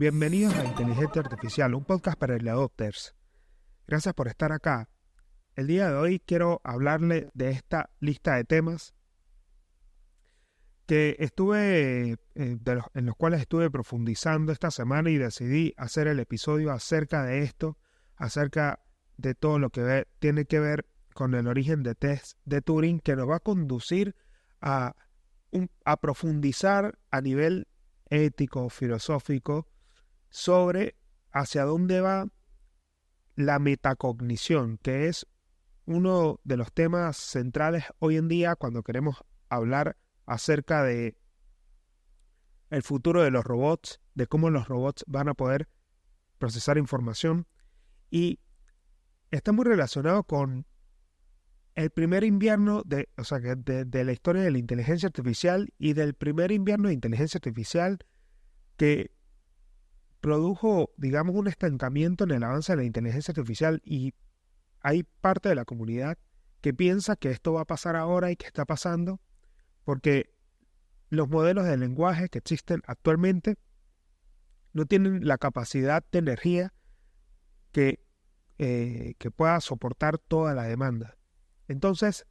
Bienvenidos a Inteligencia Artificial, un podcast para early adopters. Gracias por estar acá. El día de hoy quiero hablarle de esta lista de temas que en los cuales estuve profundizando esta semana y decidí hacer el episodio acerca de esto, acerca de todo lo que tiene que ver con el origen de test de Turing, que nos va a conducir a profundizar a nivel ético, filosófico, sobre hacia dónde va la metacognición, que es uno de los temas centrales hoy en día cuando queremos hablar acerca de el futuro de los robots, de cómo los robots van a poder procesar información, y está muy relacionado con el primer invierno de la historia de la inteligencia artificial y del primer invierno de inteligencia artificial que produjo, digamos, un estancamiento en el avance de la inteligencia artificial, y hay parte de la comunidad que piensa que esto va a pasar ahora y que está pasando porque los modelos de lenguaje que existen actualmente no tienen la capacidad de energía que pueda soportar toda la demanda. Entonces,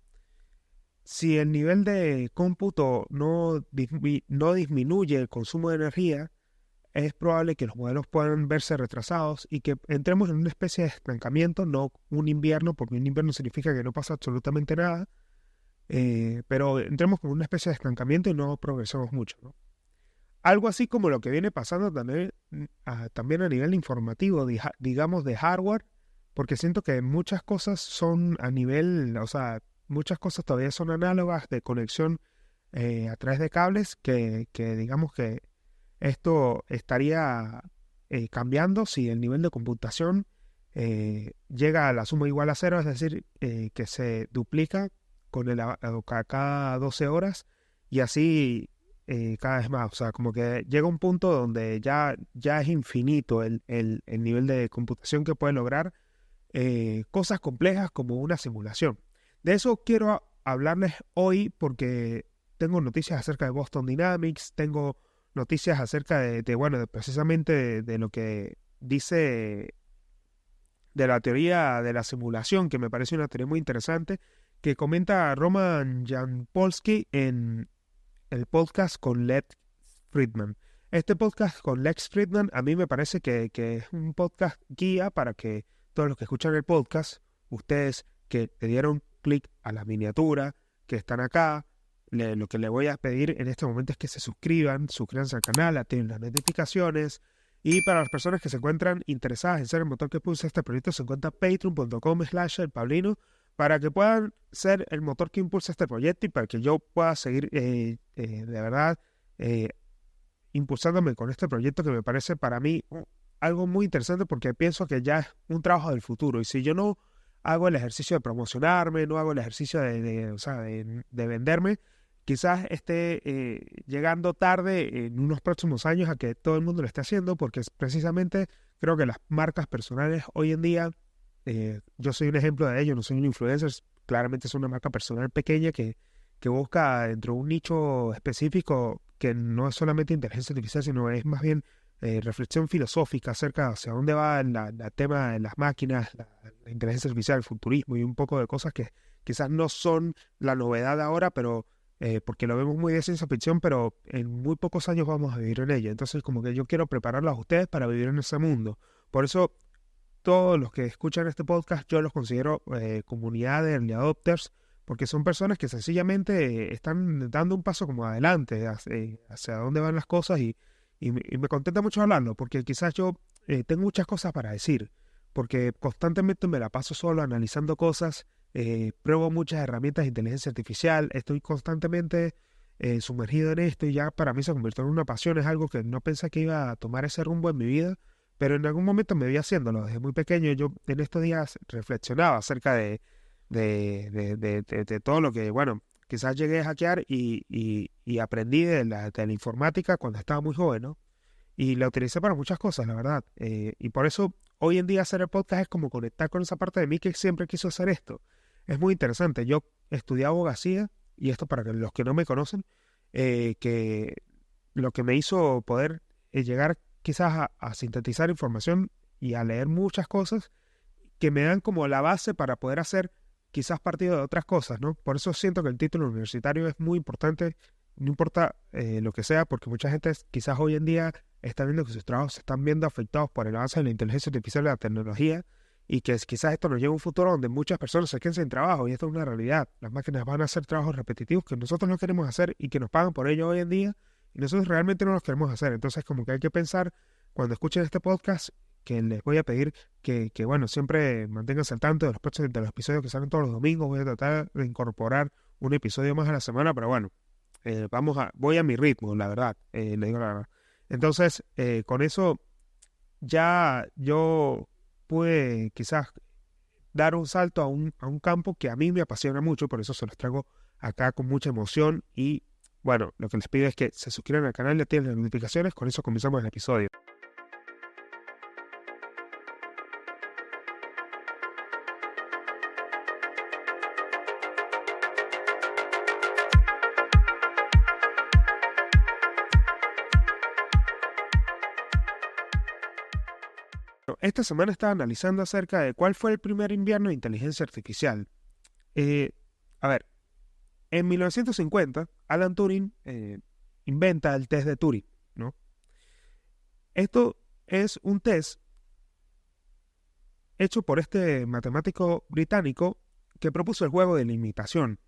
si el nivel de cómputo no disminuye el consumo de energía, es probable que los modelos puedan verse retrasados y que entremos en una especie de estancamiento, no un invierno, porque un invierno significa que no pasa absolutamente nada, pero entremos con una especie de estancamiento y no progresemos mucho, ¿no? Algo así como lo que viene pasando también a nivel informativo, digamos, de hardware, porque siento que muchas cosas son a nivel, muchas cosas todavía son análogas de conexión a través de cables que digamos que esto estaría cambiando si el nivel de computación llega a la suma igual a cero, es decir, que se duplica cada 12 horas y así cada vez más. O sea, como que llega un punto donde ya es infinito el nivel de computación que puede lograr cosas complejas como una simulación. De eso quiero hablarles hoy porque tengo noticias acerca de Boston Dynamics, tengo noticias acerca precisamente de lo que dice de la teoría de la simulación, que me parece una teoría muy interesante, que comenta Roman Jampolsky en el podcast con Lex Fridman. Este podcast con Lex Fridman a mí me parece que es un podcast guía para que todos los que escuchan el podcast, ustedes que le dieron clic a la miniatura, que están acá, lo que le voy a pedir en este momento es que se suscríbanse al canal, activen las notificaciones, y para las personas que se encuentran interesadas en ser el motor que impulsa este proyecto, se encuentra patreon.com/elpablino, para que puedan ser el motor que impulsa este proyecto y para que yo pueda seguir de verdad impulsándome con este proyecto, que me parece para mí algo muy interesante, porque pienso que ya es un trabajo del futuro, y si yo no hago el ejercicio de promocionarme, no hago el ejercicio de venderme, quizás esté llegando tarde en unos próximos años a que todo el mundo lo esté haciendo, porque precisamente creo que las marcas personales hoy en día, yo soy un ejemplo de ello, no soy un influencer, claramente es una marca personal pequeña que busca dentro de un nicho específico que no es solamente inteligencia artificial, sino es más bien reflexión filosófica acerca de hacia dónde va el tema de las máquinas, la inteligencia artificial, el futurismo y un poco de cosas que quizás no son la novedad ahora, pero porque lo vemos muy de ciencia ficción, pero en muy pocos años vamos a vivir en ella. Entonces, como que yo quiero prepararlos a ustedes para vivir en ese mundo. Por eso, todos los que escuchan este podcast, yo los considero comunidad de early adopters, porque son personas que sencillamente están dando un paso como adelante hacia dónde van las cosas, y me contenta mucho hablarlo, porque quizás yo tengo muchas cosas para decir, porque constantemente me la paso solo analizando cosas, pruebo muchas herramientas de inteligencia artificial, estoy constantemente sumergido en esto, y ya para mí se convirtió en una pasión, es algo que no pensé que iba a tomar ese rumbo en mi vida, pero en algún momento me vi haciéndolo. Desde muy pequeño yo en estos días reflexionaba acerca de todo lo que, bueno, quizás llegué a hackear y aprendí de la informática cuando estaba muy joven, ¿no? Y la utilicé para muchas cosas, la verdad. Y por eso hoy en día hacer el podcast es como conectar con esa parte de mí que siempre quiso hacer esto. Es muy interesante. Yo estudié abogacía, y esto para que los que no me conocen, que lo que me hizo poder llegar quizás a sintetizar información y a leer muchas cosas que me dan como la base para poder hacer quizás partido de otras cosas, ¿no? Por eso siento que el título universitario es muy importante, no importa lo que sea, porque mucha gente quizás hoy en día está viendo que sus trabajos se están viendo afectados por el avance de la inteligencia artificial y la tecnología, y que quizás esto nos lleve a un futuro donde muchas personas se queden sin trabajo, y esto es una realidad. Las máquinas van a hacer trabajos repetitivos que nosotros no queremos hacer y que nos pagan por ello hoy en día, y nosotros realmente no los queremos hacer. Entonces, como que hay que pensar, cuando escuchen este podcast, que les voy a pedir bueno, siempre manténganse al tanto de de los episodios que salen todos los domingos. Voy a tratar de incorporar un episodio más a la semana, pero bueno, voy a mi ritmo, la verdad, le digo la verdad. Entonces, con eso ya yo pude quizás dar un salto a un campo que a mí me apasiona mucho, por eso se los traigo acá con mucha emoción. Y bueno, lo que les pido es que se suscriban al canal y activen las notificaciones. Con eso comenzamos el episodio. Esta semana estaba analizando acerca de cuál fue el primer invierno de inteligencia artificial. Eh, a ver, en 1950, Alan Turing inventa el test de Turing, ¿no? Esto es un test hecho por este matemático británico que propuso el juego de la imitación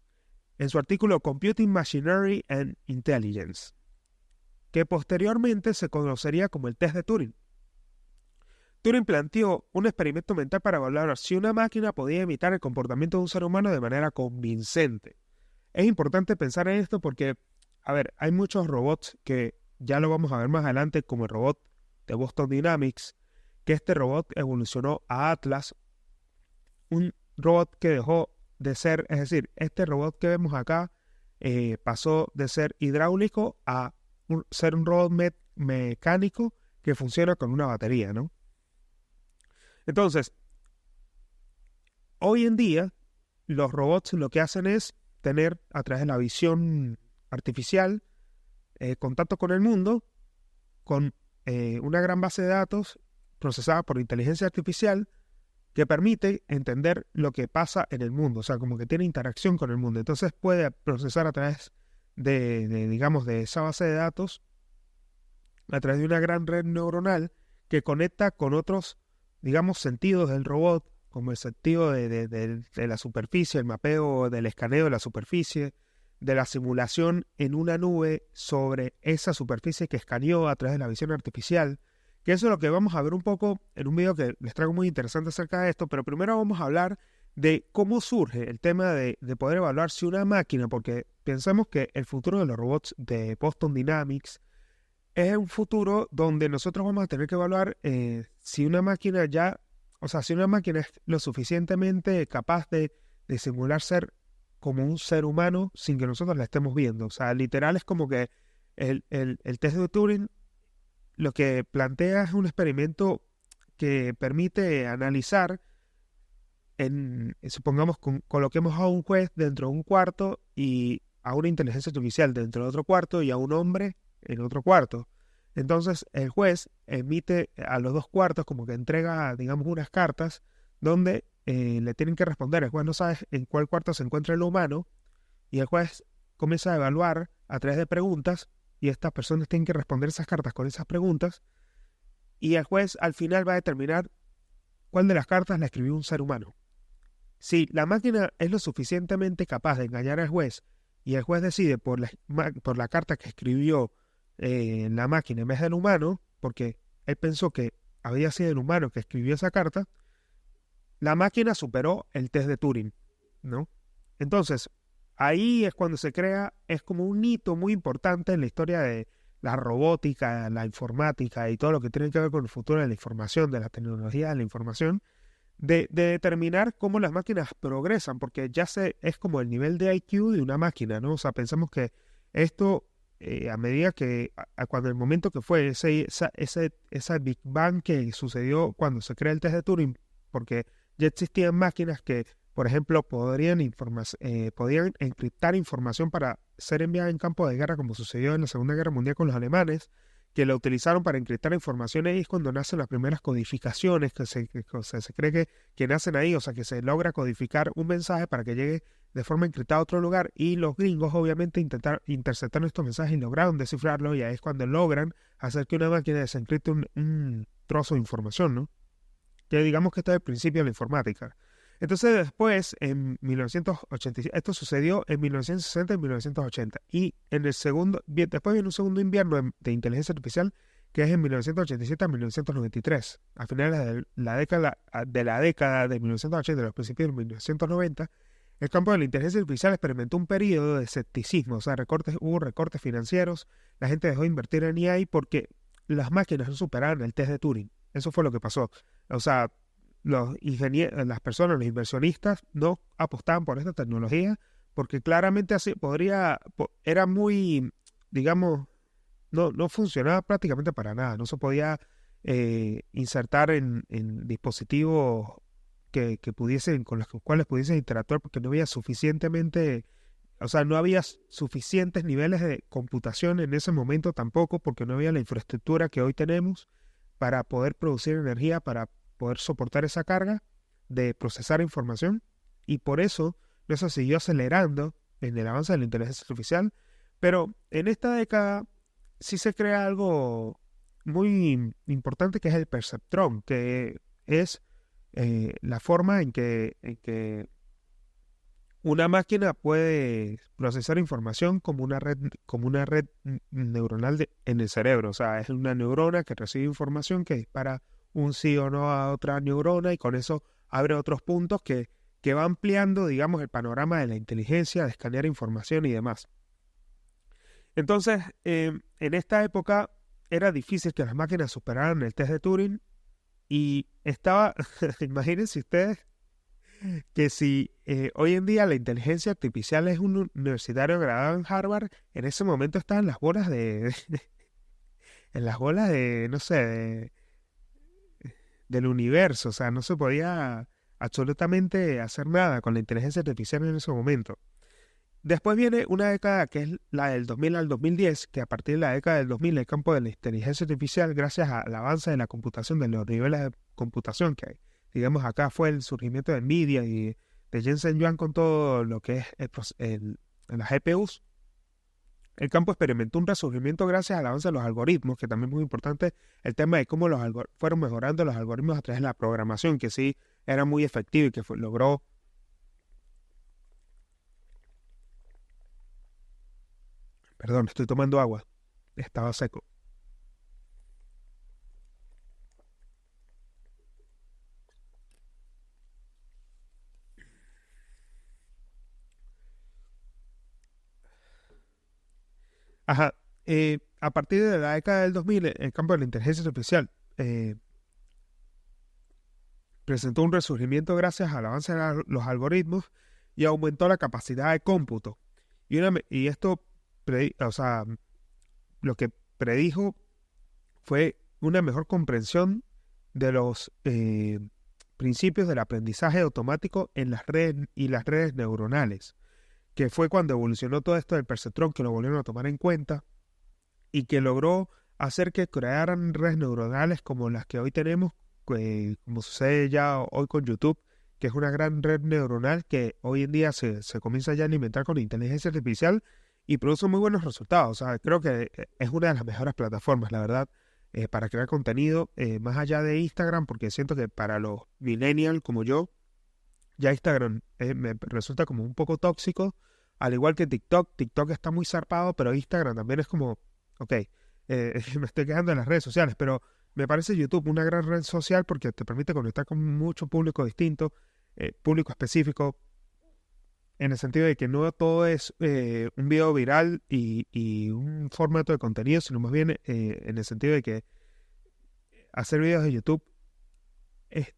en su artículo Computing Machinery and Intelligence, que posteriormente se conocería como el test de Turing. Turing planteó un experimento mental para evaluar si una máquina podía imitar el comportamiento de un ser humano de manera convincente. Es importante pensar en esto porque, a ver, hay muchos robots que ya lo vamos a ver más adelante, como el robot de Boston Dynamics, que este robot evolucionó a Atlas, un robot que dejó de ser, es decir, este robot que vemos acá pasó de ser hidráulico a ser un robot mecánico que funciona con una batería, ¿no? Entonces, hoy en día, los robots lo que hacen es tener, a través de la visión artificial, contacto con el mundo, con una gran base de datos procesada por inteligencia artificial que permite entender lo que pasa en el mundo, o sea, como que tiene interacción con el mundo. Entonces puede procesar a través digamos, de esa base de datos, a través de una gran red neuronal que conecta con otros, digamos, sentidos del robot, como el sentido de la superficie, el mapeo del escaneo de la superficie, de la simulación en una nube sobre esa superficie que escaneó a través de la visión artificial, que eso es lo que vamos a ver un poco en un video que les traigo muy interesante acerca de esto, pero primero vamos a hablar de cómo surge el tema de poder evaluar si una máquina, porque pensamos que el futuro de los robots de Boston Dynamics es un futuro donde nosotros vamos a tener que evaluar si una máquina si una máquina es lo suficientemente capaz de simular ser como un ser humano sin que nosotros la estemos viendo. O sea, literal es como que el test de Turing lo que plantea es un experimento que permite analizar, supongamos, coloquemos a un juez dentro de un cuarto y a una inteligencia artificial dentro de otro cuarto y a un hombre en otro cuarto. Entonces el juez emite a los dos cuartos, como que entrega, digamos, unas cartas donde le tienen que responder. El juez no sabe en cuál cuarto se encuentra el humano y el juez comienza a evaluar a través de preguntas y estas personas tienen que responder esas cartas con esas preguntas y el juez al final va a determinar cuál de las cartas la escribió un ser humano. Si la máquina es lo suficientemente capaz de engañar al juez y el juez decide por la carta que escribió la máquina en vez del humano, porque él pensó que había sido el humano que escribió esa carta, la máquina superó el test de Turing, ¿no? Entonces, ahí es cuando se crea, es como un hito muy importante en la historia de la robótica, la informática y todo lo que tiene que ver con el futuro de la información, de la tecnología de la información, de determinar cómo las máquinas progresan, porque es como el nivel de IQ de una máquina, ¿no? O sea, pensamos que esto, a medida que, cuando el momento que fue esa Big Bang que sucedió cuando se crea el test de Turing, porque ya existían máquinas que, por ejemplo, podían encriptar información para ser enviada en campo de guerra, como sucedió en la Segunda Guerra Mundial con los alemanes, que lo utilizaron para encriptar información ahí es cuando nacen las primeras codificaciones, se cree que nacen ahí, o sea, que se logra codificar un mensaje para que llegue de forma encriptada a otro lugar, y los gringos obviamente interceptaron estos mensajes y lograron descifrarlo, y ahí es cuando llogran hacer que una máquina desencripte un trozo de información, ¿no? Que digamos que esto es el principio de la informática. Entonces después, en 1987, esto sucedió en 1960 y 1980. Y en el después viene un segundo invierno de inteligencia artificial, que es en 1987 a 1993. A finales de la década de 1980 y los principios de 1990, el campo de la inteligencia artificial experimentó un periodo de escepticismo, o sea, hubo recortes financieros, la gente dejó de invertir en AI porque las máquinas no superaban el test de Turing. Eso fue lo que pasó. O sea, los los inversionistas no apostaban por esta tecnología porque claramente así era muy, digamos, no funcionaba prácticamente para nada. No se podía insertar en dispositivos con los cuales pudiesen interactuar porque no había no había suficientes niveles de computación en ese momento tampoco, porque no había la infraestructura que hoy tenemos para poder producir energía, para poder soportar esa carga de procesar información, y por eso siguió acelerando en el avance de la inteligencia artificial. Pero en esta década sí se crea algo muy importante, que es el perceptrón, que es la forma en que una máquina puede procesar información como una red neuronal en el cerebro. O sea, es una neurona que recibe información, que dispara un sí o no a otra neurona, y con eso abre otros puntos que va ampliando, digamos, el panorama de la inteligencia, de escanear información y demás. Entonces, en esta época era difícil que las máquinas superaran el test de Turing, y imagínense ustedes que si hoy en día la inteligencia artificial es un universitario graduado en Harvard, en ese momento estaba en las bolas en las bolas no sé, del universo. O sea, no se podía absolutamente hacer nada con la inteligencia artificial en ese momento. Después viene una década que es la del 2000 al 2010, que a partir de la década del 2000 el campo de la inteligencia artificial, gracias al avance de la computación, de los niveles de computación que hay, digamos, acá fue el surgimiento de Nvidia y de Jensen Huang con todo lo que es las GPUs. El campo experimentó un resurgimiento gracias al avance de los algoritmos, que también es muy importante el tema de cómo fueron mejorando los algoritmos a través de la programación, que sí era muy efectivo y que logró. Perdón, estoy tomando agua. Estaba seco. Ajá. A partir de la década del 2000, el campo de la inteligencia artificial presentó un resurgimiento gracias al avance de los algoritmos, y aumentó la capacidad de cómputo. Y esto, o sea, lo que predijo fue una mejor comprensión de los principios del aprendizaje automático en las redes y las redes neuronales, que fue cuando evolucionó todo esto del perceptrón, que lo volvieron a tomar en cuenta y que logró hacer que crearan redes neuronales como las que hoy tenemos, como sucede ya hoy con YouTube, que es una gran red neuronal que hoy en día se comienza ya a alimentar con inteligencia artificial y produce muy buenos resultados. O sea, creo que es una de las mejores plataformas, la verdad, para crear contenido, más allá de Instagram, porque siento que para los millennials como yo, ya Instagram me resulta como un poco tóxico, al igual que TikTok. TikTok está muy zarpado, pero Instagram también es como, ok, me estoy quejando de las redes sociales, pero me parece YouTube una gran red social porque te permite conectar con mucho público distinto, público específico, en el sentido de que no todo es un video viral y un formato de contenido, sino más bien en el sentido de que hacer videos de YouTube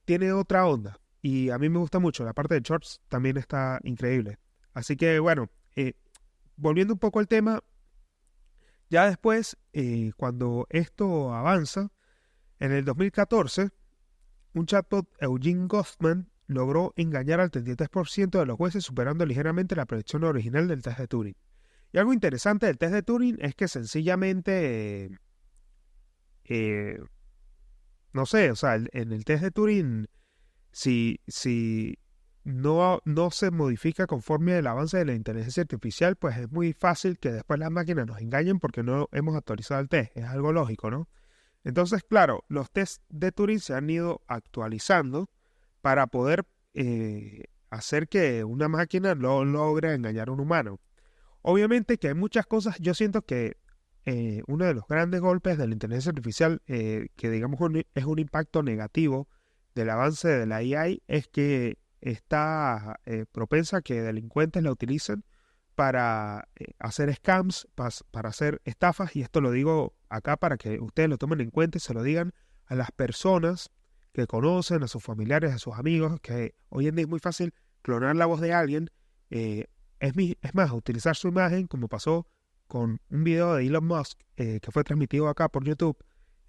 tiene otra onda. Y a mí me gusta mucho. La parte de shorts también está increíble. Así que bueno, volviendo un poco al tema, ya después, cuando esto avanza, en el 2014, un chatbot, Eugene Goffman, logró engañar al 33% de los jueces, superando ligeramente la predicción original del test de Turing. Y algo interesante del test de Turing es que sencillamente eh, no sé, o sea, en el test de Turing, si no se modifica conforme el avance de la inteligencia artificial, pues es muy fácil que después las máquinas nos engañen porque no hemos actualizado el test. Es algo lógico, ¿no? Entonces, claro, los tests de Turing se han ido actualizando para poder hacer que una máquina no logre engañar a un humano. Obviamente que hay muchas cosas, yo siento que uno de los grandes golpes de la inteligencia artificial, que digamos es un impacto negativo del avance de la AI, es que está propensa a que delincuentes la utilicen para hacer scams, para hacer estafas, y esto lo digo acá para que ustedes lo tomen en cuenta y se lo digan a las personas que conocen, a sus familiares, a sus amigos, que hoy en día es muy fácil clonar la voz de alguien. eh, es más, utilizar su imagen, como pasó con un video de Elon Musk que fue transmitido acá por YouTube,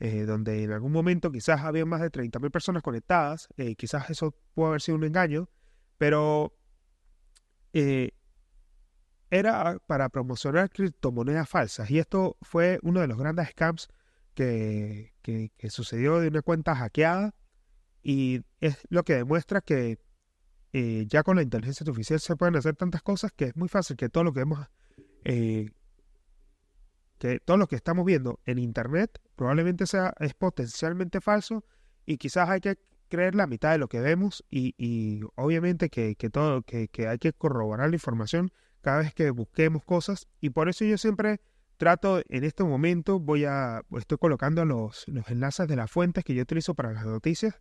donde en algún momento quizás había más de 30.000 personas conectadas, quizás eso pudo haber sido un engaño, pero eh, era para promocionar criptomonedas falsas. Y esto fue uno de los grandes scams que sucedió de una cuenta hackeada, y es lo que demuestra que ya con la inteligencia artificial se pueden hacer tantas cosas que es muy fácil que todo lo que vemos, eh, que todo lo que estamos viendo en internet probablemente es potencialmente falso, y quizás hay que creer la mitad de lo que vemos, y obviamente que hay que corroborar la información cada vez que busquemos cosas, y por eso yo siempre trato, en este momento estoy colocando los enlaces de las fuentes que yo utilizo para las noticias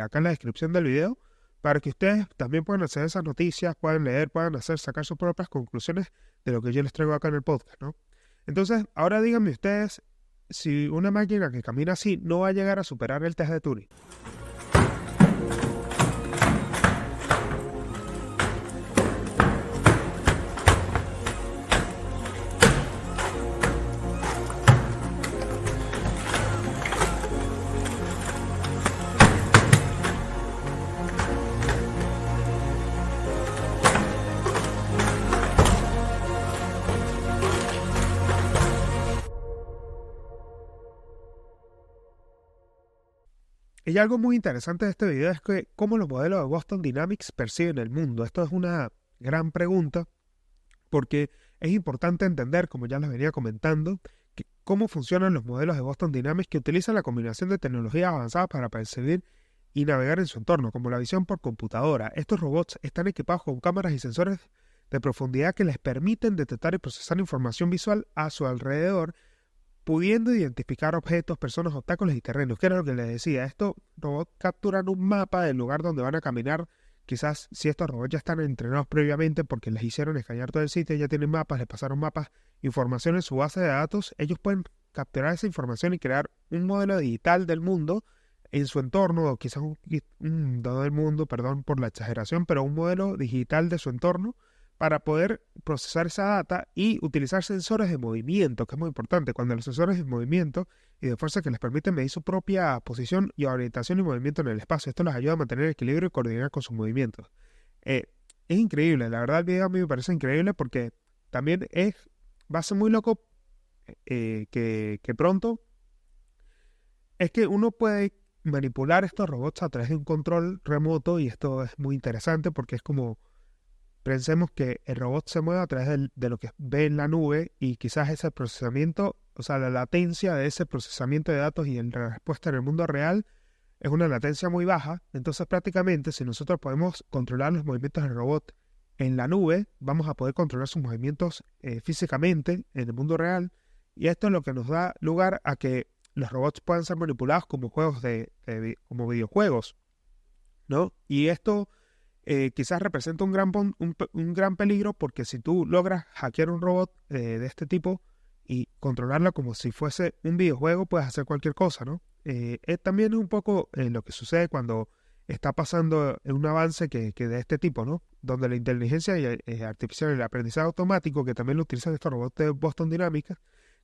acá en la descripción del video, para que ustedes también puedan acceder a esas noticias, puedan leer, puedan sacar sus propias conclusiones de lo que yo les traigo acá en el podcast, ¿no? Entonces, ahora díganme ustedes si una máquina que camina así no va a llegar a superar el test de Turing. Y algo muy interesante de este video es que cómo los modelos de Boston Dynamics perciben el mundo. Esto es una gran pregunta, porque es importante entender, como ya les venía comentando, cómo funcionan los modelos de Boston Dynamics, que utilizan la combinación de tecnologías avanzadas para percibir y navegar en su entorno, como la visión por computadora. Estos robots están equipados con cámaras y sensores de profundidad que les permiten detectar y procesar información visual a su alrededor, pudiendo identificar objetos, personas, obstáculos y terrenos. ¿Qué era lo que les decía? Estos robots capturan un mapa del lugar donde van a caminar. Quizás si estos robots ya están entrenados previamente porque les hicieron escanear todo el sitio, ya tienen mapas, les pasaron mapas, información en su base de datos, ellos pueden capturar esa información y crear un modelo digital del mundo en su entorno, o quizás no del mundo, perdón por la exageración, pero un modelo digital de su entorno, para poder procesar esa data y utilizar sensores de movimiento, que es muy importante. Cuando los sensores de movimiento y de fuerza que les permiten medir su propia posición y orientación y movimiento en el espacio, esto les ayuda a mantener equilibrio y coordinar con sus movimientos. Es increíble, la verdad el video a mí me parece increíble, porque también va a ser muy loco que pronto es que uno puede manipular estos robots a través de un control remoto, y esto es muy interesante porque es como, pensemos que el robot se mueve a través de lo que ve en la nube, y quizás ese procesamiento, o sea, la latencia de ese procesamiento de datos y la respuesta en el mundo real es una latencia muy baja. Entonces prácticamente, si nosotros podemos controlar los movimientos del robot en la nube, vamos a poder controlar sus movimientos físicamente en el mundo real, y esto es lo que nos da lugar a que los robots puedan ser manipulados como como videojuegos, ¿no? Y esto quizás representa un gran peligro, porque si tú logras hackear un robot de este tipo y controlarlo como si fuese un videojuego, puedes hacer cualquier cosa, ¿no? También es un poco lo que sucede cuando está pasando un avance que de este tipo, ¿no? Donde la inteligencia artificial y el aprendizaje automático, que también lo utilizan estos robots de Boston Dynamics,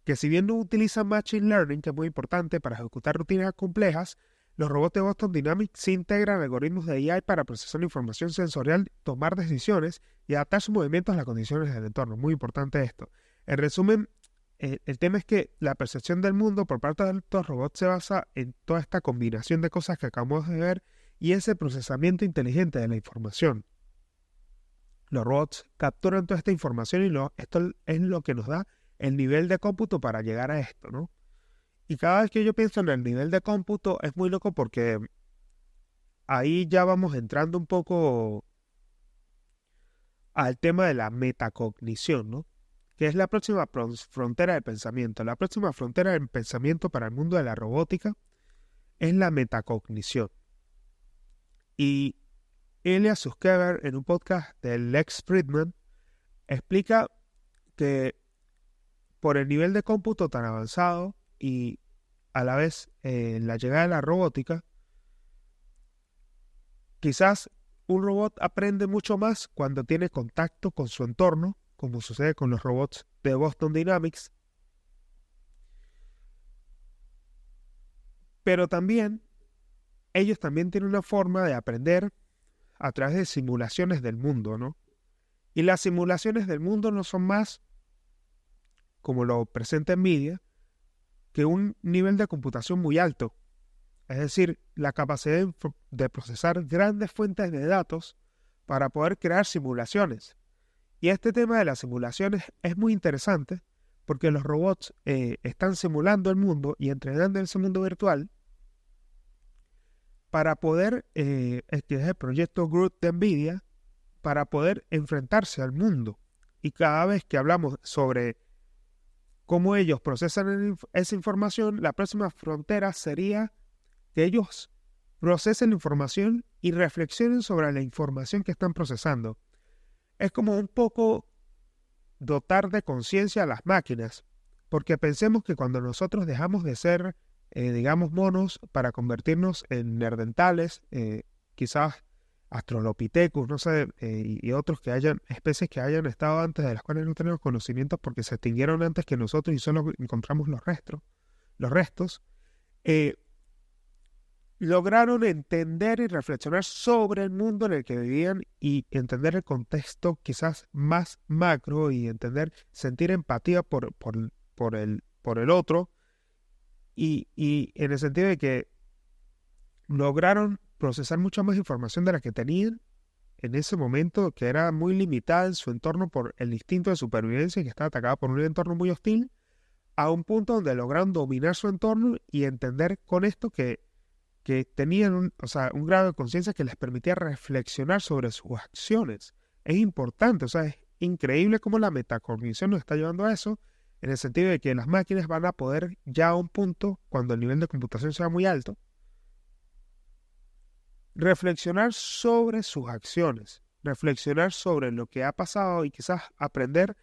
que si bien no utilizan Machine Learning, que es muy importante para ejecutar rutinas complejas, los robots de Boston Dynamics sí integran algoritmos de AI para procesar información sensorial, tomar decisiones y adaptar sus movimientos a las condiciones del entorno. Muy importante esto. En resumen, el tema es que la percepción del mundo por parte de estos robots se basa en toda esta combinación de cosas que acabamos de ver y ese procesamiento inteligente de la información. Los robots capturan toda esta información y esto es lo que nos da el nivel de cómputo para llegar a esto, ¿no? Y cada vez que yo pienso en el nivel de cómputo es muy loco porque ahí ya vamos entrando un poco al tema de la metacognición, ¿no? Que es la próxima frontera de pensamiento. La próxima frontera de pensamiento para el mundo de la robótica es la metacognición. Y Ilya Sutskever, en un podcast de Lex Fridman, explica que por el nivel de cómputo tan avanzado y a la vez la llegada de la robótica, quizás un robot aprende mucho más cuando tiene contacto con su entorno, como sucede con los robots de Boston Dynamics. Pero también, ellos también tienen una forma de aprender a través de simulaciones del mundo, ¿no? Y las simulaciones del mundo no son más, como lo presenta NVIDIA, que un nivel de computación muy alto. Es decir, la capacidad de procesar grandes fuentes de datos para poder crear simulaciones. Y este tema de las simulaciones es muy interesante porque los robots están simulando el mundo y entrenando ese mundo virtual para poder, que es el proyecto Groot de NVIDIA, para poder enfrentarse al mundo. Y cada vez que hablamos sobre cómo ellos procesan esa información, la próxima frontera sería que ellos procesen la información y reflexionen sobre la información que están procesando. Es como un poco dotar de conciencia a las máquinas, porque pensemos que cuando nosotros dejamos de ser, digamos, monos para convertirnos en nerdentales, quizás Australopithecus, no sé, y otros especies que hayan estado antes, de las cuales no tenemos conocimientos porque se extinguieron antes que nosotros y solo encontramos los restos, lograron entender y reflexionar sobre el mundo en el que vivían y entender el contexto quizás más macro y sentir empatía por el otro y en el sentido de que lograron procesar mucha más información de la que tenían en ese momento, que era muy limitada en su entorno por el instinto de supervivencia y que estaba atacada por un entorno muy hostil, a un punto donde lograron dominar su entorno y entender con esto que tenían un grado de conciencia que les permitía reflexionar sobre sus acciones. Es importante, es increíble cómo la metacognición nos está llevando a eso, en el sentido de que las máquinas van a poder ya a un punto, cuando el nivel de computación sea muy alto, reflexionar sobre sus acciones, reflexionar sobre lo que ha pasado y quizás aprender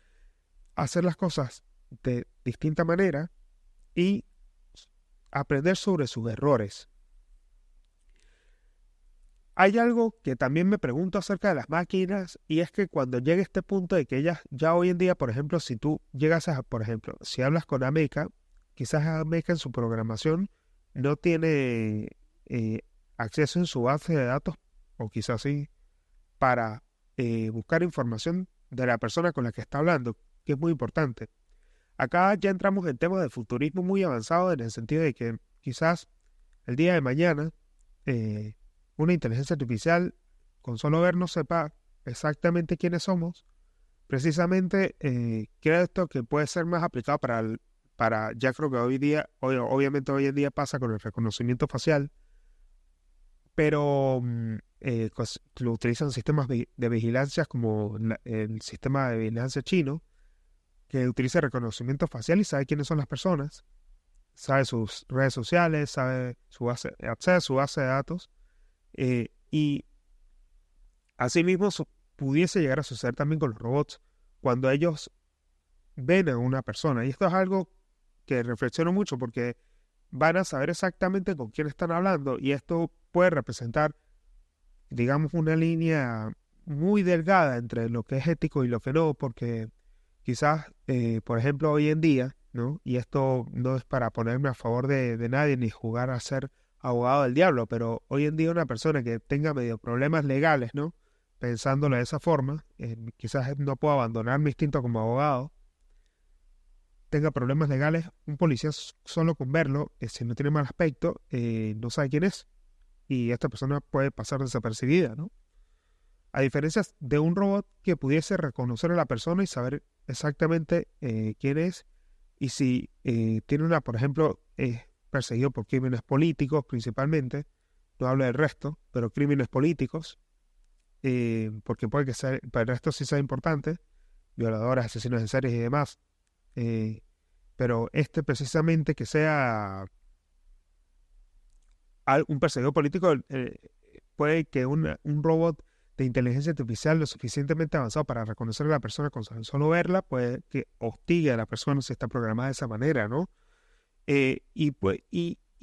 a hacer las cosas de distinta manera y aprender sobre sus errores. Hay algo que también me pregunto acerca de las máquinas y es que cuando llegue este punto de que ellas ya hoy en día, por ejemplo, si tú llegas por ejemplo, si hablas con Ameca, quizás Ameca en su programación no tiene acceso en su base de datos, o quizás sí, para buscar información de la persona con la que está hablando, que es muy importante. Acá ya entramos en temas de futurismo muy avanzado en el sentido de que quizás el día de mañana una inteligencia artificial con solo vernos sepa exactamente quiénes somos. Precisamente creo esto que puede ser más aplicado ya creo que obviamente hoy en día pasa con el reconocimiento facial, pero lo utilizan sistemas de vigilancia como el sistema de vigilancia chino, que utiliza reconocimiento facial y sabe quiénes son las personas, sabe sus redes sociales, sabe accede a su base de datos, y asimismo pudiese llegar a suceder también con los robots cuando ellos ven a una persona. Y esto es algo que reflexiono mucho porque van a saber exactamente con quién están hablando y esto puede representar, digamos, una línea muy delgada entre lo que es ético y lo que no, porque quizás, por ejemplo, hoy en día, ¿no? Y esto no es para ponerme a favor de nadie ni jugar a ser abogado del diablo, pero hoy en día una persona que tenga medio problemas legales, ¿no? Pensándolo de esa forma, quizás no puedo abandonar mi instinto como abogado, tenga problemas legales, un policía solo con verlo, si no tiene mal aspecto, no sabe quién es. Y esta persona puede pasar desapercibida, ¿no? A diferencia de un robot que pudiese reconocer a la persona y saber exactamente quién es. Y si tiene por ejemplo, es perseguido por crímenes políticos principalmente, no hablo del resto, pero crímenes políticos, porque puede que sea, para el resto sí sea importante, violadores, asesinos en series y demás. Pero precisamente que sea un perseguidor político, puede que un robot de inteligencia artificial lo suficientemente avanzado para reconocer a la persona con solo verla, puede que hostigue a la persona si está programada de esa manera, ¿no? Y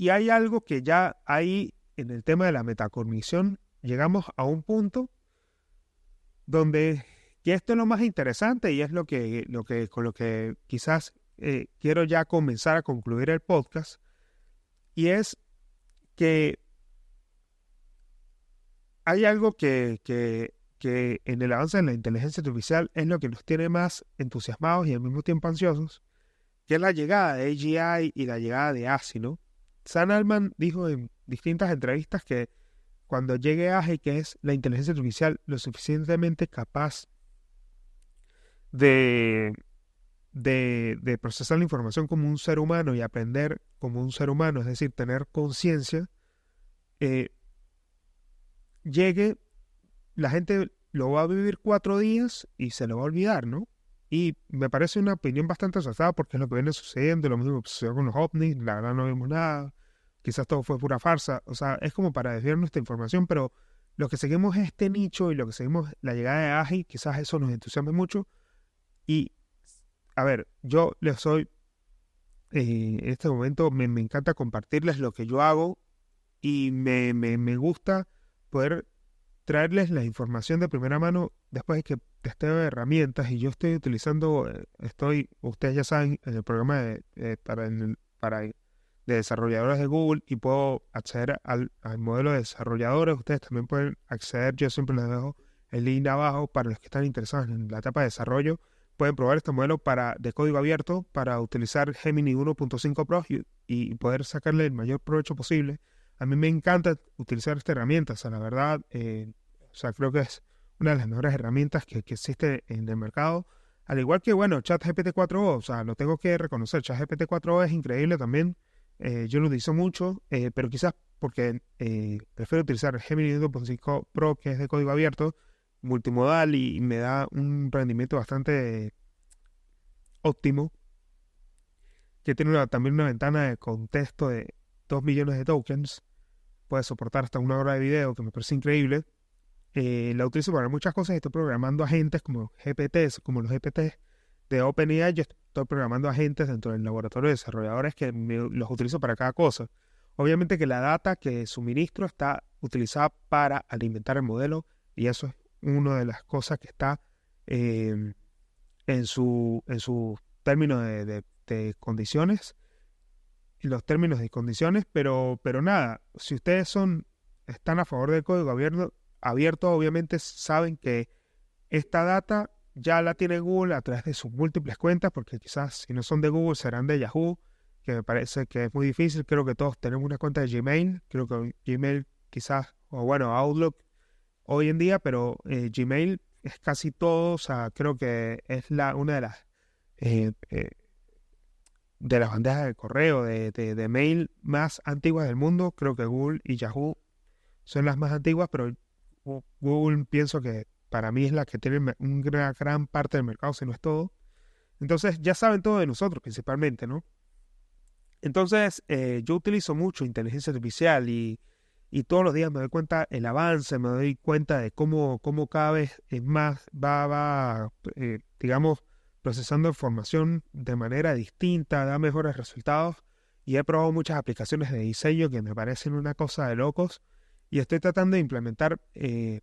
hay algo que ya ahí, en el tema de la metacognición, llegamos a un punto donde, que esto es lo más interesante y es con lo que quizás quiero ya comenzar a concluir el podcast, y es que hay algo que en el avance de la inteligencia artificial es lo que nos tiene más entusiasmados y al mismo tiempo ansiosos, que es la llegada de AGI y la llegada de ASI, ¿no? Sam Altman dijo en distintas entrevistas que cuando llegue AGI, que es la inteligencia artificial lo suficientemente capaz de procesar la información como un ser humano y aprender como un ser humano, es decir, tener conciencia, llegue, la gente lo va a vivir 4 días y se lo va a olvidar, ¿no? Y me parece una opinión bastante acertada porque es lo que viene sucediendo, lo mismo que sucedió con los ovnis, la verdad no vimos nada, quizás todo fue pura farsa, o sea, es como para desviar nuestra información, pero lo que seguimos es este nicho y lo que seguimos la llegada de AGI, quizás eso nos entusiasme mucho. Y, a ver, yo les soy, en este momento me encanta compartirles lo que yo hago y me gusta poder traerles la información de primera mano después de que testeo herramientas, y yo estoy utilizando, ustedes ya saben, en el programa de desarrolladores de Google, y puedo acceder al modelo de desarrolladores. Ustedes también pueden acceder, yo siempre les dejo el link abajo para los que están interesados en la etapa de desarrollo. Pueden probar este modelo de código abierto para utilizar Gemini 1.5 Pro y poder sacarle el mayor provecho posible. A mí me encanta utilizar esta herramienta, o sea, la verdad, o sea, creo que es una de las mejores herramientas que existe en el mercado. Al igual que, bueno, ChatGPT 4o, o sea, lo tengo que reconocer, ChatGPT 4o es increíble también. Yo lo utilizo mucho, pero quizás porque prefiero utilizar el Gemini 1.5 Pro, que es de código abierto, multimodal, y me da un rendimiento bastante óptimo, que tiene también una ventana de contexto de 2 millones de tokens. Puede soportar hasta 1 hora de video, que me parece increíble. La utilizo para muchas cosas. Estoy programando agentes como GPTs, como los GPTs de OpenAI. Yo estoy programando agentes dentro del laboratorio de desarrolladores que los utilizo para cada cosa. Obviamente que la data que suministro está utilizada para alimentar el modelo, y eso es una de las cosas que está en su término de condiciones, y los términos de condiciones, pero nada, si ustedes están a favor del código abierto, obviamente saben que esta data ya la tiene Google a través de sus múltiples cuentas, porque quizás si no son de Google serán de Yahoo, que me parece que es muy difícil. Creo que todos tenemos una cuenta de Gmail, creo que Gmail quizás, o bueno, Outlook hoy en día, pero Gmail es casi todo, o sea, creo que es una eh, eh, de las bandejas de correo, de mail más antiguas del mundo. Creo que Google y Yahoo son las más antiguas, pero Google pienso que para mí es la que tiene una gran parte del mercado, si no es todo. Entonces ya saben todo de nosotros principalmente, ¿no? Entonces yo utilizo mucho inteligencia artificial, y todos los días me doy cuenta el avance, me doy cuenta de cómo cada vez es más digamos, procesando información de manera distinta, da mejores resultados, y he probado muchas aplicaciones de diseño que me parecen una cosa de locos, y estoy tratando de implementar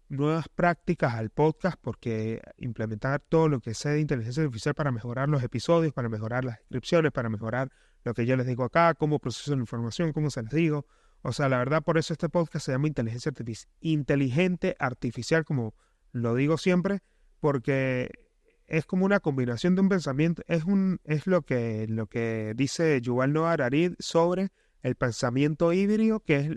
nuevas prácticas al podcast, porque implementar todo lo que sé de inteligencia artificial para mejorar los episodios, para mejorar las descripciones, para mejorar lo que yo les digo acá, cómo proceso la información, cómo se les digo. O sea, la verdad, por eso este podcast se llama inteligente artificial, como lo digo siempre, porque es como una combinación de un pensamiento, es lo que dice Yuval Noah Harari sobre el pensamiento híbrido, que es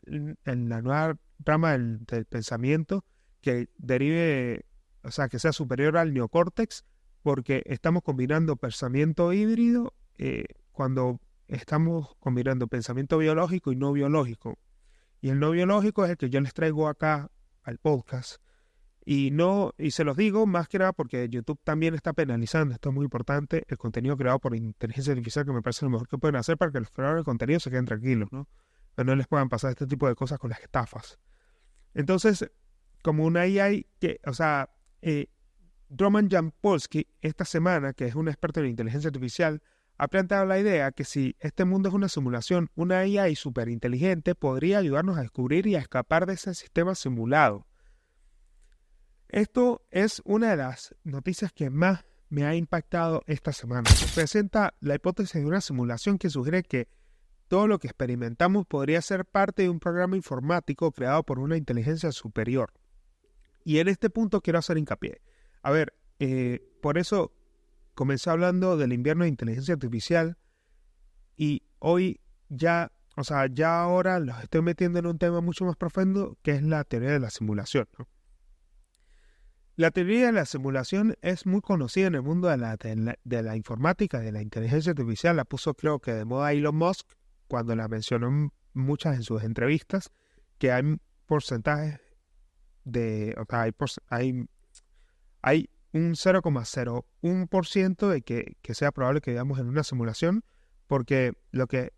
en la nueva rama del pensamiento que derive, o sea, que sea superior al neocórtex, porque estamos combinando pensamiento híbrido cuando estamos combinando pensamiento biológico y no biológico. Y el no biológico es el que yo les traigo acá al podcast. Y se los digo más que nada porque YouTube también está penalizando, esto es muy importante, el contenido creado por inteligencia artificial, que me parece lo mejor que pueden hacer para que los creadores de contenido se queden tranquilos, ¿no? Que no les puedan pasar este tipo de cosas con las estafas. Entonces, como una AI que, o sea, Roman Jampolsky esta semana, que es un experto en inteligencia artificial, ha planteado la idea que si este mundo es una simulación, una AI superinteligente podría ayudarnos a descubrir y a escapar de ese sistema simulado. Esto es una de las noticias que más me ha impactado esta semana. Presenta la hipótesis de una simulación que sugiere que todo lo que experimentamos podría ser parte de un programa informático creado por una inteligencia superior. Y en este punto quiero hacer hincapié. A ver, por eso comencé hablando del invierno de inteligencia artificial y hoy ya, o sea, ya ahora los estoy metiendo en un tema mucho más profundo, que es la teoría de la simulación, ¿no? La teoría de la simulación es muy conocida en el mundo de la informática, de la inteligencia artificial. La puso, creo que de moda, Elon Musk cuando la mencionó muchas en sus entrevistas, que hay porcentajes o sea, hay un 0,01% de que sea probable que vivamos en una simulación, porque lo que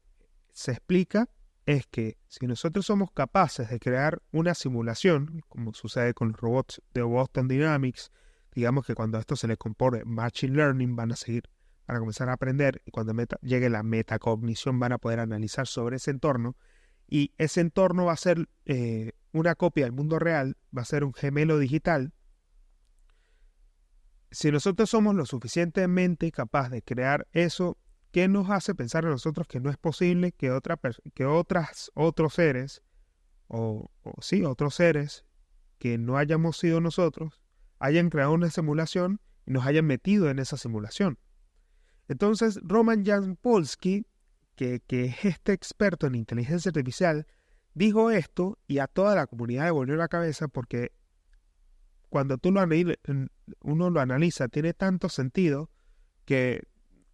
se explica es que si nosotros somos capaces de crear una simulación, como sucede con los robots de Boston Dynamics, digamos que cuando a esto se le compone Machine Learning van a comenzar a aprender, y cuando llegue la metacognición van a poder analizar sobre ese entorno, y ese entorno va a ser una copia del mundo real, va a ser un gemelo digital. Si nosotros somos lo suficientemente capaces de crear eso, ¿qué nos hace pensar a nosotros que no es posible que otros seres, otros seres que no hayamos sido nosotros, hayan creado una simulación y nos hayan metido en esa simulación? Entonces, Roman Jampolsky, que es este experto en inteligencia artificial, dijo esto y a toda la comunidad le volvió la cabeza, porque cuando uno lo analiza, tiene tanto sentido que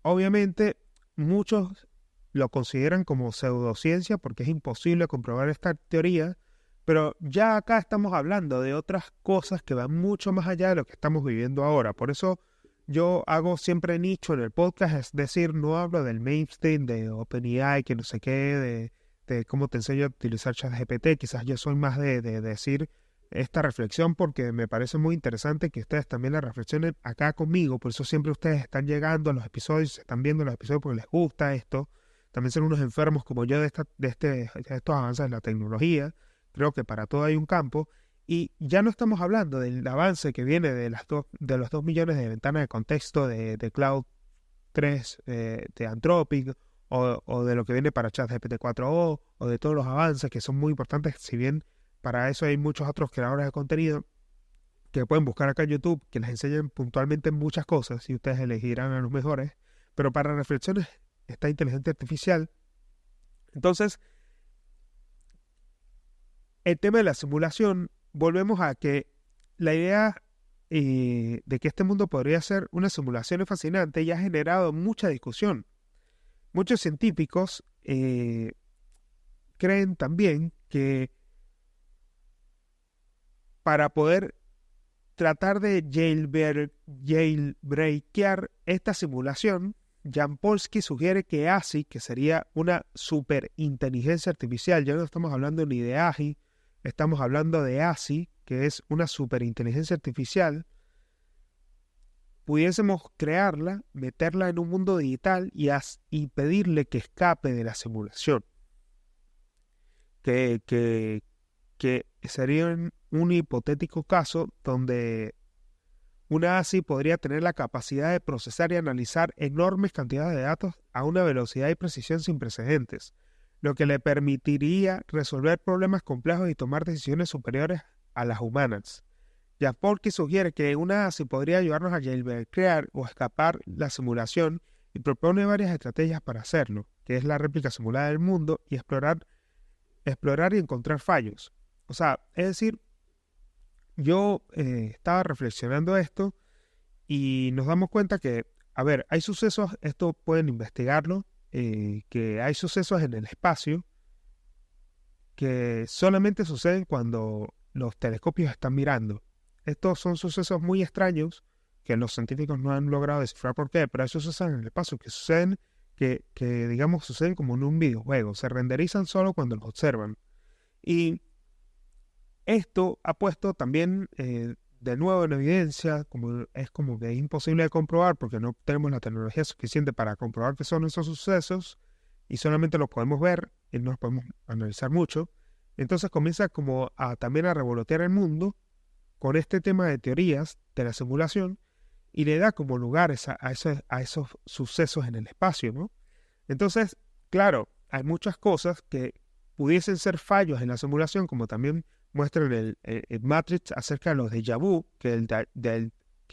obviamente muchos lo consideran como pseudociencia porque es imposible comprobar esta teoría, pero ya acá estamos hablando de otras cosas que van mucho más allá de lo que estamos viviendo ahora. Por eso yo hago siempre nicho en el podcast, es decir, no hablo del mainstream, de OpenAI, que no sé qué, de cómo te enseño a utilizar ChatGPT. Quizás yo soy más de decir esta reflexión porque me parece muy interesante que ustedes también la reflexionen acá conmigo. Por eso siempre ustedes están llegando a los episodios, están viendo los episodios porque les gusta esto. También son unos enfermos como yo de estos avances de la tecnología. Creo que para todo hay un campo. Y ya no estamos hablando del avance que viene de los 2 millones de ventanas de contexto de Cloud 3 de Anthropic, o de lo que viene para ChatGPT 4o, o de todos los avances que son muy importantes, si bien para eso hay muchos otros creadores de contenido que pueden buscar acá en YouTube, que les enseñan puntualmente muchas cosas y ustedes elegirán a los mejores. Pero para reflexiones está inteligencia artificial. Entonces, el tema de la simulación, volvemos a que la idea de que este mundo podría ser una simulación es fascinante y ha generado mucha discusión. Muchos científicos creen también que para poder tratar de jailbreakear esta simulación, Jampolsky sugiere que ASI, que sería una superinteligencia artificial, ya no estamos hablando ni de AGI, estamos hablando de ASI, que es una superinteligencia artificial, pudiésemos crearla, meterla en un mundo digital y pedirle que escape de la simulación. Que sería un hipotético caso donde una ASI podría tener la capacidad de procesar y analizar enormes cantidades de datos a una velocidad y precisión sin precedentes, lo que le permitiría resolver problemas complejos y tomar decisiones superiores a las humanas. Jaworski sugiere que una ASI podría ayudarnos a crear o escapar la simulación y propone varias estrategias para hacerlo, que es la réplica simulada del mundo y explorar y encontrar fallos. O sea, es decir, yo estaba reflexionando esto y nos damos cuenta que, a ver, hay sucesos, esto pueden investigarlo, que hay sucesos en el espacio que solamente suceden cuando los telescopios están mirando. Estos son sucesos muy extraños que los científicos no han logrado descifrar por qué, pero hay sucesos en el espacio que suceden, que digamos suceden como en un videojuego, se renderizan solo cuando los observan. Y esto ha puesto también de nuevo en evidencia, como que es imposible de comprobar porque no tenemos la tecnología suficiente para comprobar que son esos sucesos y solamente los podemos ver y no los podemos analizar mucho. Entonces comienza como también a revolotear el mundo con este tema de teorías de la simulación y le da como lugares a esos sucesos en el espacio, ¿no? Entonces, claro, hay muchas cosas que pudiesen ser fallos en la simulación, como también muestran el Matrix acerca de los déjà vu, que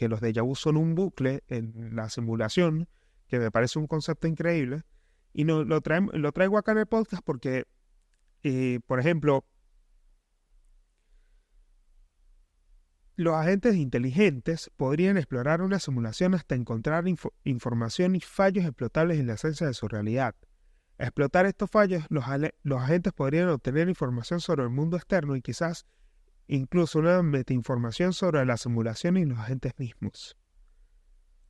los déjà vu son un bucle en la simulación, que me parece un concepto increíble. Y no, lo traigo acá en el podcast porque, por ejemplo, los agentes inteligentes podrían explorar una simulación hasta encontrar información y fallos explotables en la esencia de su realidad. Al explotar estos fallos, los agentes podrían obtener información sobre el mundo externo y quizás incluso una metainformación sobre la simulación y los agentes mismos.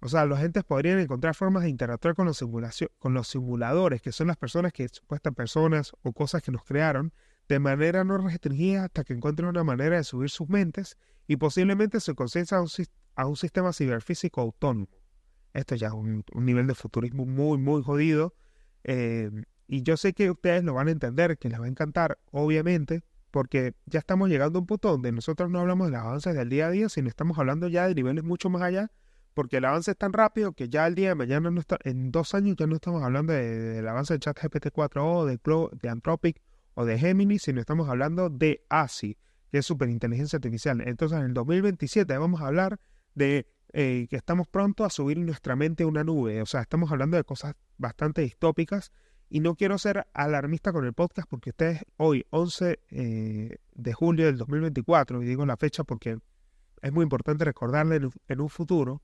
O sea, los agentes podrían encontrar formas de interactuar con los simuladores, que son las personas supuestas personas o cosas que nos crearon, de manera no restringida hasta que encuentren una manera de subir sus mentes y posiblemente su conciencia a un sistema ciberfísico autónomo. Esto ya es un nivel de futurismo muy, muy jodido. Y yo sé que ustedes lo van a entender, que les va a encantar, obviamente, porque ya estamos llegando a un punto donde nosotros no hablamos de los avances del día a día, sino estamos hablando ya de niveles mucho más allá, porque el avance es tan rápido que ya el día de mañana, en 2 años ya no estamos hablando del avance de ChatGPT 4o, de Anthropic o de Gemini, sino estamos hablando de ASI, que es superinteligencia artificial. Entonces en el 2027 vamos a hablar de que estamos pronto a subir nuestra mente a una nube. O sea, estamos hablando de cosas bastante distópicas y no quiero ser alarmista con el podcast porque ustedes hoy, 11 de julio del 2024, y digo la fecha porque es muy importante recordarle en un futuro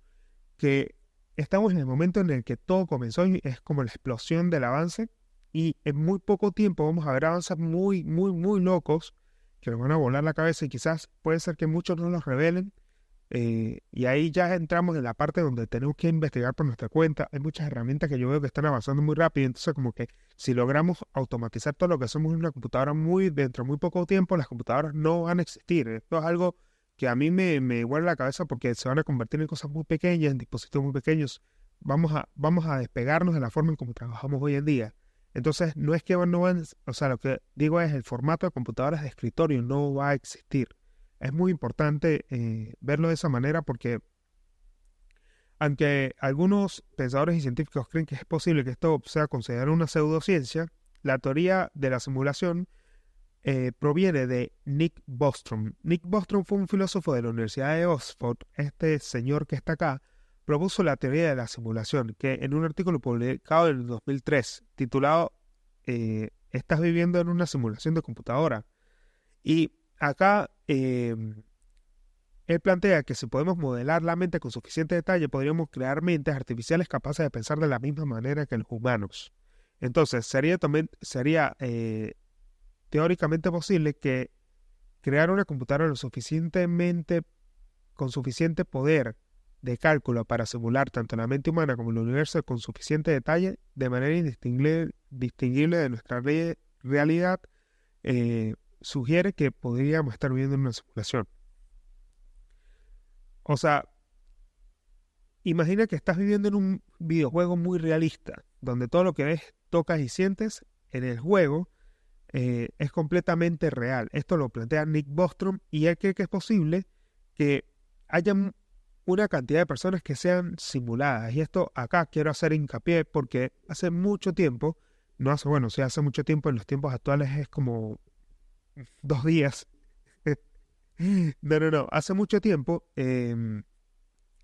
que estamos en el momento en el que todo comenzó y es como la explosión del avance y en muy poco tiempo vamos a ver avances muy, muy, muy locos que nos van a volar la cabeza y quizás puede ser que muchos no los revelen. Y ahí ya entramos en la parte donde tenemos que investigar por nuestra cuenta. Hay muchas herramientas que yo veo que están avanzando muy rápido, entonces como que si logramos automatizar todo lo que hacemos en una computadora dentro de muy poco tiempo, las computadoras no van a existir. Esto es algo que a mí me huele la cabeza porque se van a convertir en cosas muy pequeñas, en dispositivos muy pequeños. Vamos a despegarnos de la forma en cómo trabajamos hoy en día. Entonces no es que no van, o sea, lo que digo es el formato de computadoras de escritorio no va a existir. Es muy importante verlo de esa manera porque aunque algunos pensadores y científicos creen que es posible que esto sea considerado una pseudociencia, la teoría de la simulación proviene de Nick Bostrom. Nick Bostrom fue un filósofo de la Universidad de Oxford. Este señor que está acá propuso la teoría de la simulación, que en un artículo publicado en el 2003, titulado ¿Estás viviendo en una simulación de computadora? Y acá él plantea que si podemos modelar la mente con suficiente detalle, podríamos crear mentes artificiales capaces de pensar de la misma manera que los humanos. Entonces, sería teóricamente posible que crear una computadora con suficiente poder de cálculo para simular tanto la mente humana como el universo con suficiente detalle, de manera distinguible de nuestra realidad, sugiere que podríamos estar viviendo en una simulación. O sea, imagina que estás viviendo en un videojuego muy realista, donde todo lo que ves, tocas y sientes en el juego es completamente real. Esto lo plantea Nick Bostrom y él cree que es posible que haya una cantidad de personas que sean simuladas. Y esto acá quiero hacer hincapié porque hace mucho tiempo, hace mucho tiempo, en los tiempos actuales es como 2 días, No. Hace mucho tiempo,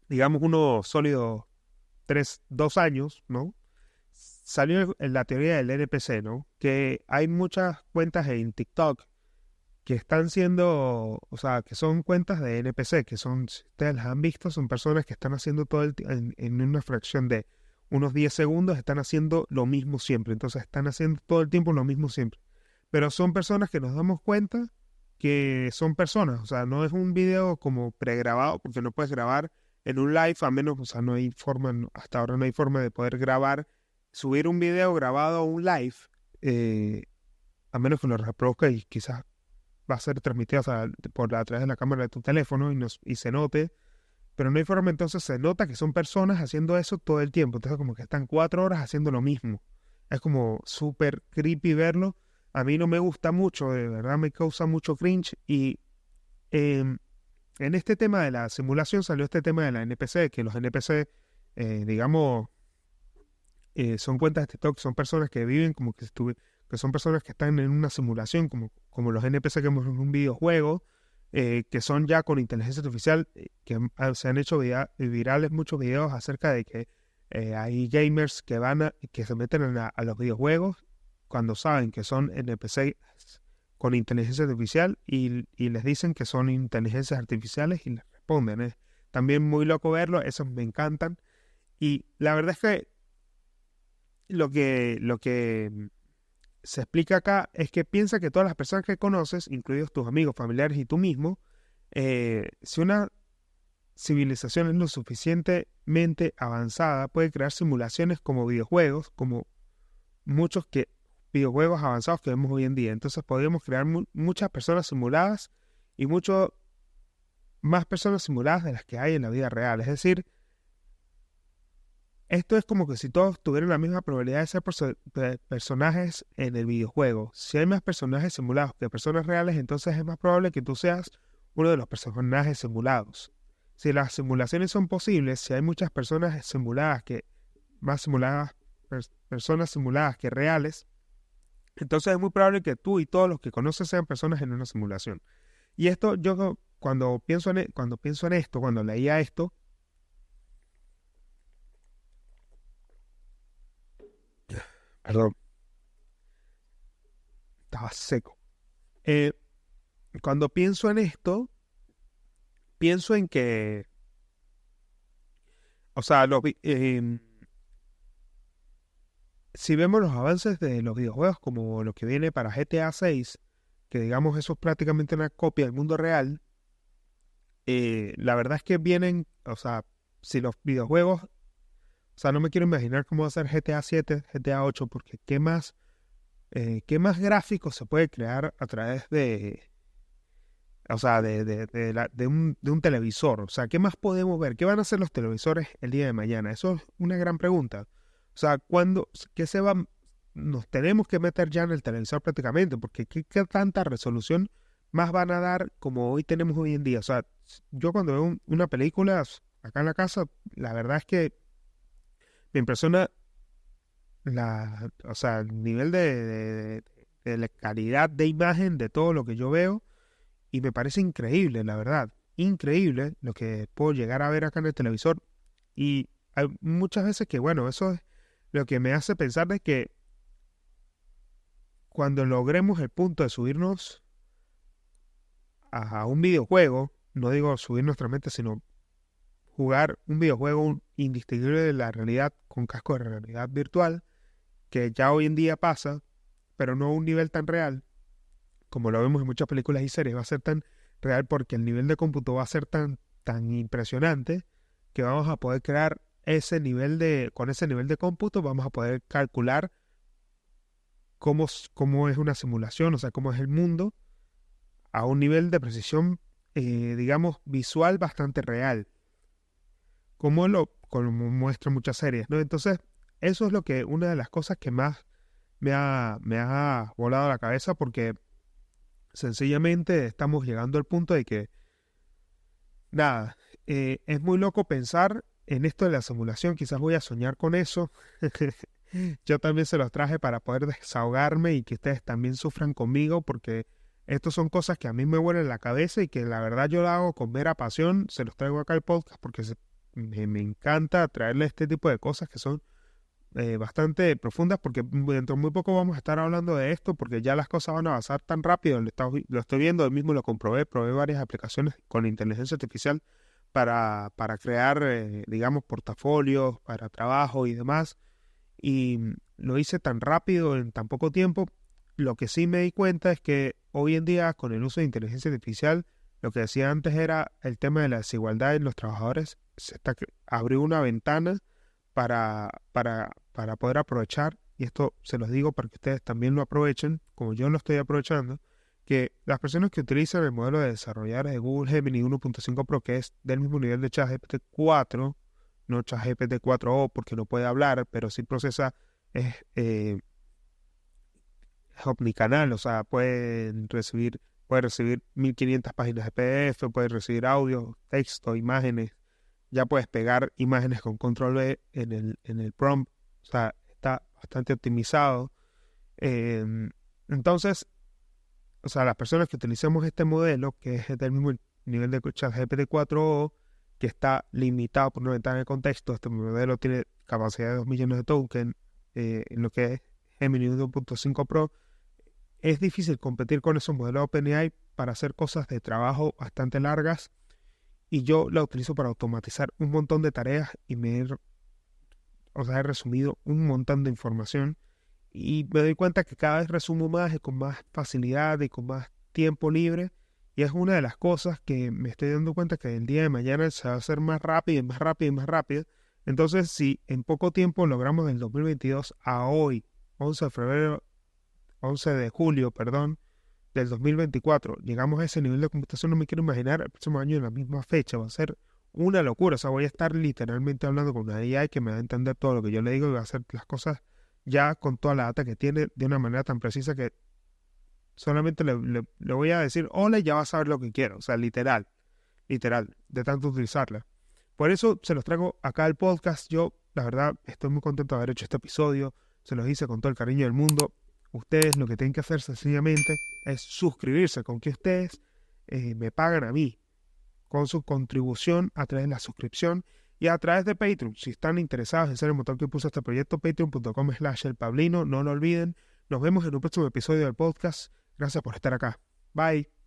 digamos unos sólidos 2 años, ¿no? Salió la teoría del NPC, ¿no? Que hay muchas cuentas en TikTok que están siendo, o sea, que son cuentas de NPC, que son, si ustedes las han visto, son personas que están haciendo todo en una fracción de unos 10 segundos, están haciendo lo mismo siempre. Entonces están haciendo todo el tiempo lo mismo siempre. Pero son personas que nos damos cuenta que son personas, o sea, no es un video como pregrabado, porque no puedes grabar en un live, a menos, o sea, no hay forma, hasta ahora no hay forma de poder grabar, subir un video grabado a un live, eh, a menos que lo reproduzca y quizás va a ser transmitido, o sea, a través de la cámara de tu teléfono y se note, pero no hay forma, entonces se nota que son personas haciendo eso todo el tiempo, entonces como que están 4 horas haciendo lo mismo. Es como súper creepy verlo. A mí no me gusta mucho, de verdad me causa mucho cringe y em, en este tema de la simulación salió este tema de la NPC, que los NPC, digamos, son cuentas de TikTok, son personas que viven como que son personas que están en una simulación, como los NPC que vemos en un videojuego, que son ya con inteligencia artificial, se han hecho virales muchos videos acerca de que hay gamers que se meten a los videojuegos cuando saben que son NPC con inteligencia artificial y les dicen que son inteligencias artificiales y les responden. Es también muy loco verlo, esos me encantan. Y la verdad es que lo que se explica acá es que piensa que todas las personas que conoces, incluidos tus amigos, familiares y tú mismo, si una civilización es lo suficientemente avanzada, puede crear simulaciones como videojuegos, como videojuegos avanzados que vemos hoy en día. Entonces podríamos crear muchas personas simuladas y mucho más personas simuladas de las que hay en la vida real. Es decir, esto es como que si todos tuvieran la misma probabilidad de ser personajes en el videojuego. Si hay más personajes simulados que personas reales, entonces es más probable que tú seas uno de los personajes simulados. Si las simulaciones son posibles, si hay muchas personas simuladas más simuladas, personas simuladas que reales, entonces es muy probable que tú y todos los que conoces sean personas en una simulación. Y esto, yo cuando leía esto, perdón, estaba seco. Eh, Cuando pienso en esto, pienso en que, o sea, si vemos los avances de los videojuegos como lo que viene para GTA 6, que digamos eso es prácticamente una copia del mundo real, la verdad es que vienen, o sea, si los videojuegos, o sea, no me quiero imaginar cómo va a ser GTA 7, GTA 8, porque ¿qué más gráficos se puede crear a través o sea, de un televisor? O sea, ¿qué más podemos ver? ¿Qué van a hacer los televisores el día de mañana? Eso es una gran pregunta. O sea, qué nos tenemos que meter ya en el televisor prácticamente? Porque ¿qué tanta resolución más van a dar como hoy tenemos hoy en día? O sea, yo cuando veo una película acá en la casa, la verdad es que me impresiona o sea, el nivel de la calidad de imagen de todo lo que yo veo y me parece increíble, la verdad, increíble lo que puedo llegar a ver acá en el televisor. Y hay muchas veces que, bueno, eso es lo que me hace pensar de que cuando logremos el punto de subirnos a un videojuego, no digo subir nuestra mente, sino jugar un videojuego indistinguible de la realidad con casco de realidad virtual, que ya hoy en día pasa, pero no a un nivel tan real como lo vemos en muchas películas y series, va a ser tan real porque el nivel de cómputo va a ser tan impresionante que vamos a poder crear con ese nivel de cómputo vamos a poder calcular cómo es una simulación, o sea, cómo es el mundo a un nivel de precisión, digamos, visual bastante real, como muestran muchas series, ¿no? Entonces, eso es una de las cosas que más me ha volado la cabeza porque sencillamente estamos llegando al punto de que, nada, es muy loco pensar en esto de la simulación, quizás voy a soñar con eso. Yo también se los traje para poder desahogarme y que ustedes también sufran conmigo porque Estas son cosas que a mí me vuelan la cabeza y que la verdad yo lo hago con mera pasión. Se los traigo acá al podcast porque me encanta traerle este tipo de cosas que son bastante profundas, porque dentro de muy poco vamos a estar hablando de esto porque ya las cosas van a avanzar tan rápido. Lo estoy viendo, hoy mismo lo comprobé, probé varias aplicaciones con inteligencia artificial para crear, digamos, portafolios, para trabajo y demás. Y lo hice tan rápido en tan poco tiempo. Lo que sí me di cuenta es que hoy en día, con el uso de inteligencia artificial, lo que decía antes era el tema de la desigualdad en los trabajadores. Abrió una ventana para poder aprovechar, y esto se los digo para que ustedes también lo aprovechen, como yo lo estoy aprovechando, que las personas que utilizan el modelo de desarrolladores de Google Gemini 1.5 Pro, que es del mismo nivel de ChatGPT 4, no ChatGPT 4o porque no puede hablar, pero sí procesa, es omnicanal, o sea, puede recibir 1500 páginas de PDF, puede recibir audio, texto, imágenes, ya puedes pegar imágenes con control V en el prompt, o sea, está bastante optimizado. Entonces, o sea, las personas que utilicemos este modelo, que es del mismo nivel de ChatGPT 4o, que está limitado por una ventana de contexto, este modelo tiene capacidad de 2 millones de tokens, en lo que es Gemini 1.5 Pro, es difícil competir con esos modelos OpenAI para hacer cosas de trabajo bastante largas, y yo la utilizo para automatizar un montón de tareas y he resumido un montón de información y me doy cuenta que cada vez resumo más y con más facilidad y con más tiempo libre, y es una de las cosas que me estoy dando cuenta que el día de mañana se va a hacer más rápido y más rápido y más rápido. Entonces, si en poco tiempo logramos del 2022 a hoy, 11 de julio, perdón, del 2024, llegamos a ese nivel de computación, no me quiero imaginar el próximo año en la misma fecha, va a ser una locura. O sea, voy a estar literalmente hablando con una AI que me va a entender todo lo que yo le digo y va a hacer las cosas ya con toda la data que tiene de una manera tan precisa que solamente le voy a decir hola y ya va a saber lo que quiero. O sea, literal, de tanto utilizarla. Por eso se los traigo acá al podcast. Yo, la verdad, estoy muy contento de haber hecho este episodio. Se los hice con todo el cariño del mundo. Ustedes lo que tienen que hacer sencillamente es suscribirse, con que ustedes me pagan a mí con su contribución a través de la suscripción y a través de Patreon. Si están interesados en ser el motor que puso este proyecto, patreon.com/elpablino. No lo olviden. Nos vemos en un próximo episodio del podcast. Gracias por estar acá. Bye.